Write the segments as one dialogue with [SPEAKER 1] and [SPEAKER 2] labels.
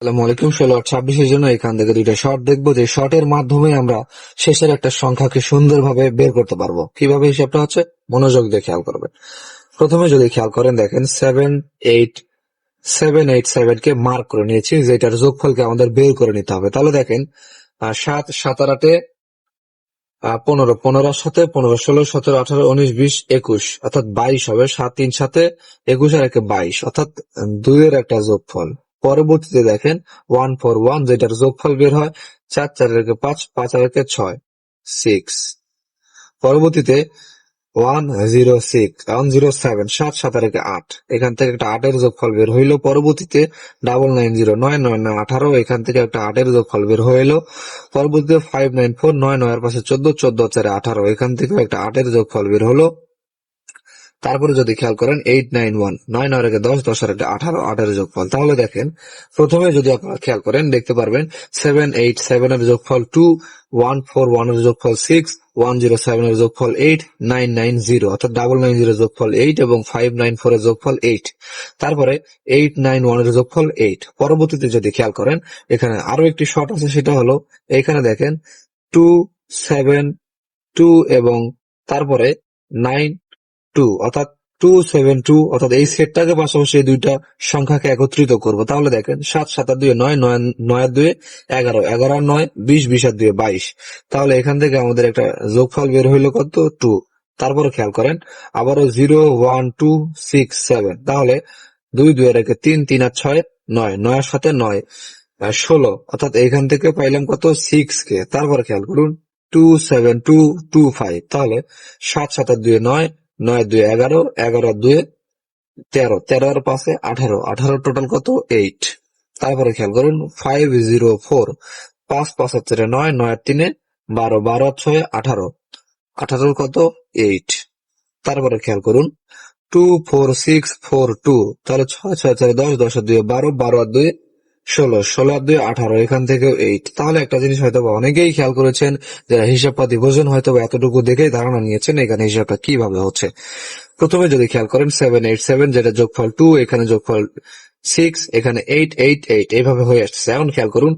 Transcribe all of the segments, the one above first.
[SPEAKER 1] আসসালামু আলাইকুম। 16 আর 26-এর জন্য এখান থেকে দুইটা শর্ট দেখবো, যে শর্টের মাধ্যমে আমরা শেষের একটা সংখ্যাকে সুন্দরভাবে বের করতে পারবো। কিভাবে হিসাবটা হচ্ছে, মনোযোগ দিয়ে খেয়াল করবেন। প্রথমে যদি খেয়াল করেন, দেখেন 7 8 কে মার্ক করে নিয়েছি, যেটার যোগফলকে আমাদের বের করে নিতে হবে। তাহলে দেখেন 7 7 আর 8 15, 15 সাথে 15, 16, 17, 18, 19, 20, 21 অর্থাৎ 22 হবে। 7 3 সাথে 21 আর 1 22 অর্থাৎ 2 এর একটা যোগফল। পরবর্তীতে দেখেন 141, যেটার যোগফল বের হয় 4 4 আর 1 5, 5 আর 1 6 6। পরবর্তীতে 107, 7 7 আর 1 8, এখান থেকে একটা 8 এর যোগফল বের হইলো। পরবর্তীতে 990, 9 9 9 18, এখান থেকে একটা 8 এর যোগফল বের হইলো। পরবর্তীতে 594, 9 9 এর পাশে 14, 14 4 18, এখান থেকে একটা 8 এর যোগফল বের হলো। তারপরে যদি খেয়াল করেন 891, 9 9 আর 1 10, 10 আর 1 18, 8 এর যোগফল। তাহলে দেখেন প্রথমে যদি আপনারা খেয়াল করেন, দেখতে পারবেন 787 এর যোগফল 2, 141 এর যোগফল 6, 107 এর যোগফল 8, 990 অর্থাৎ 990 এর যোগফল 8 এবং 594 এর যোগফল 8। তারপরে 891 এর যোগফল 8। পরবর্তীতে যদি খেয়াল করেন, এখানে আরো একটি শর্ট আছে, সেটা হলো এখানে দেখেন 272 এবং তারপরে 9 2 অর্থাৎ 272 অর্থাৎ এই সেটটাকে পাশাপাশি এই দুইটা সংখ্যাকে একত্রিত করব। তাহলে দেখেন 7 7 আর 2 9, 9 9 আর 2 11, 11 আর 9 20, 20 আর 2 22। তাহলে এখান থেকে আমাদের একটা যোগফল বের হইলো কত, 2। তারপরে খেয়াল করেন আবারও 0 1 2 6 7, তাহলে 2 2 আর 1 3, 3 আর 6 9, 9 এর সাথে 9 16, অর্থাৎ এখান থেকে পাইলাম কত, 6 কে। তারপরে খেয়াল করুন 27225, তাহলে 7 7 আর 2 9, 9 আর 2 11, 11 আর 2 13, 13 আর 5 18, 18 টোটাল কত, 8। তারপরে খেয়াল করুন 504, 5 5 আর 4 9, 9 আর 3 12, 12 আর 6 18, 18 কত, 8। তারপরে খেয়াল করুন 24642, তাহলে 6 6 4 10, 10 আর 2 12, 12 আর 2 16, 16 আর 2 18, এখান থেকে 8। তাহলে একটা জিনিস হয়তো অনেকেই খেয়াল করেছেন, যারা হিসাব পাতি বোঝেন হয়তো এতটুকু দেখেই ধারণা নিয়েছেন এখানে হিসাবটা কিভাবে হচ্ছে। প্রথমে যদি খেয়াল করেন 787, যেটা যোগফল 2, এখানে যোগফল 6, এখানে 8 8 8, এইভাবে হয়ে আসছে। এখন খেয়াল করুন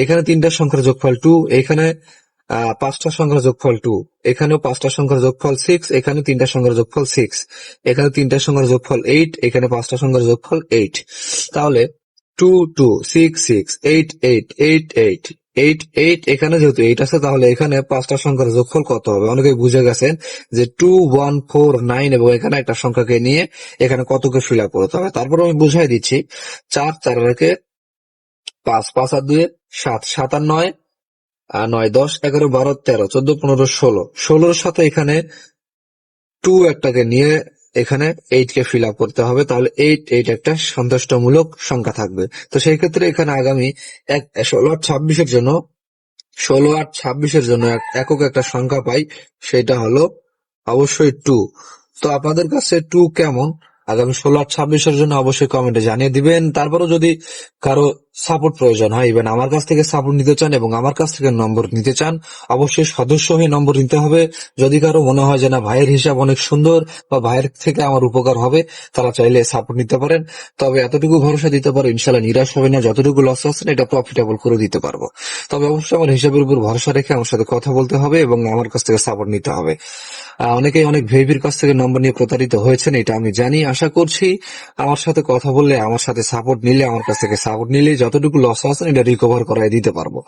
[SPEAKER 1] এখানে তিনটা সংখ্যার যোগফল 2, এখানে পাঁচটা সংখ্যার যোগফল 2, এখানেও পাঁচটা সংখ্যার যোগফল 6, এখানে তিনটা সংখ্যার যোগফল 6, এখানে তিনটা সংখ্যার যোগফল 8, এখানে পাঁচটা সংখ্যার যোগফল 8। তাহলে 2 2 6 6 8 8 8 8 8 8, এখানে যেহেতু 8 আছে, তাহলে এখানে পাঁচটা সংখ্যার যোগফল কত হবে? অনেকেই বুঝে গেছেন যে 2149, এবং এখানে একটা সংখ্যাকে নিয়ে এখানে কতকে ফিল আপ করতে হবে। তারপর আমি বুঝাই দিচ্ছি, 4 4 রেখে 5, 5 আর 2 7, 7 আর 9 9 10 11 12 13 14 15 16, 16 সাথে এখানে 2 একটাকে নিয়ে এখানে 8 কে ফিল আপ করতে হবে। তাহলে 8 8 একটা সন্তুষ্টমূলক সংখ্যা থাকবে। তো সেই ক্ষেত্রে এখানে আগামী 16 আর 26-এর জন্য 16 আর 26-এর জন্য একক একটা সংখ্যা পাই, সেটা হলো অবশ্যই 2। তো আপনাদের কাছে 2 কেমন আগামী 16 আর 26-এর জন্য অবশ্যই কমেন্টে জানিয়ে দিবেন। তারপরও যদি কারো সাপোর্ট প্রয়োজন হয়, ইভেন আমার কাছ থেকে সাপোর্ট নিতে চান এবং আমার কাছ থেকে নম্বর নিতে চান, অবশ্যই সদস্য হয়ে নম্বর নিতে হবে। যদি কারো মনে হয় যে না, ভাইয়ের হিসাব অনেক সুন্দর বা ভাইয়ের থেকে আমার উপকার হবে, তারা চাইলে সাপোর্ট নিতে পারেন। তবে এতটুকু ভরসা দিতে পারো, ইনশাল্লাহ নিরাশ হবে না, যতটুকু লস আছে এটা প্রফিটেবল করে দিতে পারবো। তবে অবশ্যই আমার হিসাবের উপর ভরসা রেখে আমার সাথে কথা বলতে হবে এবং আমার কাছ থেকে সাপোর্ট নিতে হবে। অনেকেই অনেক ভিআইপির কাছ থেকে নম্বর নিয়ে প্রতারিত হয়েছেন, এটা আমি জানি। আশা করছি আমার সাথে কথা বললে, আমার সাথে সাপোর্ট নিলে, আমার কাছ থেকে সাপোর্ট নিলে যতটুকু লস আছে এটা রিকভার করাই দিতে পারবো।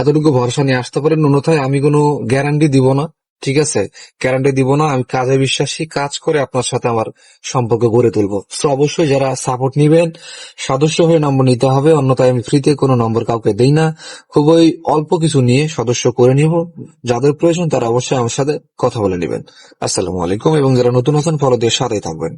[SPEAKER 1] এতটুকু ভরসা নিয়ে আসতে পারেন। অন্যথায় আমি কোনো গ্যারান্টি দিব না, ঠিক আছে? গ্যারান্টি দিব না, আমি কাজে বিশ্বাসী, কাজ করে আপনার সাথে আমার সম্পর্ক গড়ে তুলবো। তো অবশ্যই যারা সাপোর্ট নিবেন, সদস্য হয়ে নম্বর নিতে হবে, অন্যথায় আমি ফ্রিতে কোনো নম্বর কাউকে দেই না। খুবই অল্প কিছু নিয়ে সদস্য করে নিব। যাদের প্রয়োজন তারা অবশ্যই আমার সাথে কথা বলে নেবেন। আসসালামু আলাইকুম, এবং যারা নতুন আছেন ফলো দিয়ে সাথেই থাকবেন।